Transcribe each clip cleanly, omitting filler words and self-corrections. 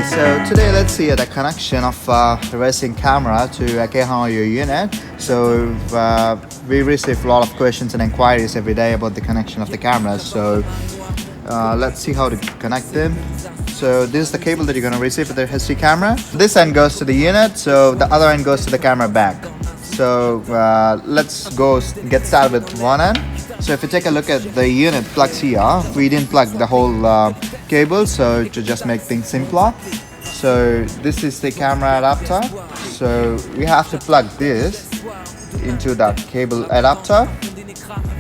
So today let's see the connection of reversing camera to a Kayhan audio unit. So we receive a lot of questions and inquiries every day about the connection of the cameras. So let's see how to connect them. So this is the cable that you're going to receive with the HD camera. This end goes to the unit, so the other end goes to the camera back. So let's get started with one end. So if you take a look at the unit plugs here, we didn't plug the whole cable, so to just make things simpler. So this is the camera adapter. So we have to plug this into that cable adapter,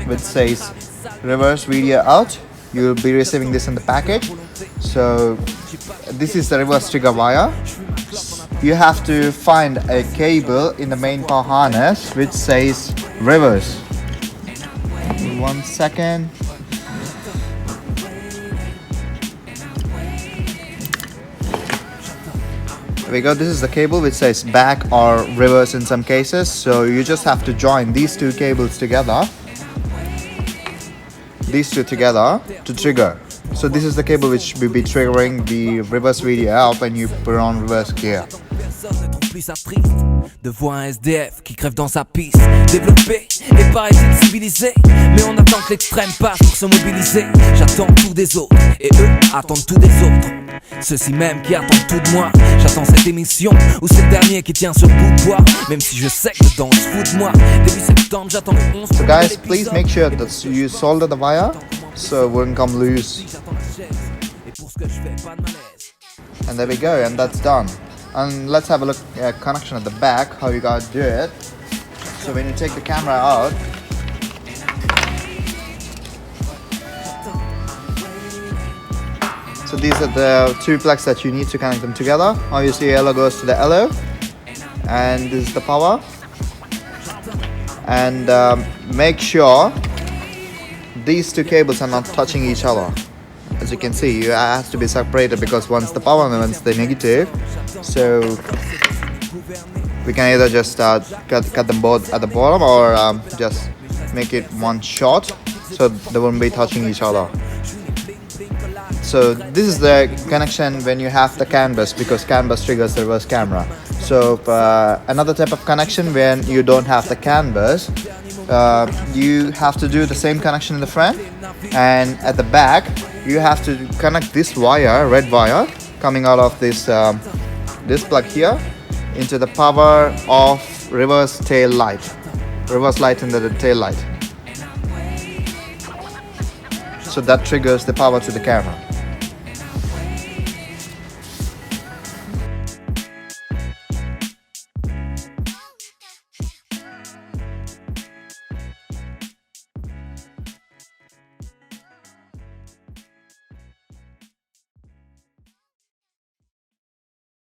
which says reverse video out. You'll be receiving this in the package. So this is the reverse trigger wire. You have to find a cable in the main power harness which says reverse. 1 second. There we go. This is the cable which says back or reverse in some cases. So you just have to join these two cables together. These two together to trigger. So this is the cable which will be triggering the reverse video out when you put on reverse gear. De voir un SDF qui crève dans sa piste. Développé et paraît-il civilisé, mais on attend que l'extrême passe pour se mobiliser. J'attends tout des autres et eux attendent tout des autres. Ceux-ci même qui attendent tout de moi. J'attends cette émission ou c'est le dernier qui tient sur bout de bois. Même si je sais que dedans on se fout de moi. Début septembre j'attends le 11. So guys, please make sure that you solder the wire so it won't come loose. And there we go, and that's done. And let's have a look at connection at the back, how you gotta do it. So when you take the camera out, so these are the two plugs that you need to connect them together. Obviously yellow goes to the yellow, and this is the power. And make sure these two cables are not touching each other. As you can see, it has to be separated because one's the power and one's the negative. So we can either just cut them both at the bottom or just make it one shot so they won't be touching each other. So this is the connection when you have the CAN bus, because CAN bus triggers the reverse camera. So another type of connection when you don't have the CAN bus, you have to do the same connection in the front, and at the back you have to connect this wire, red wire coming out of this this plug here, into the power of reverse tail light, reverse light in the tail light. So that triggers the power to the camera.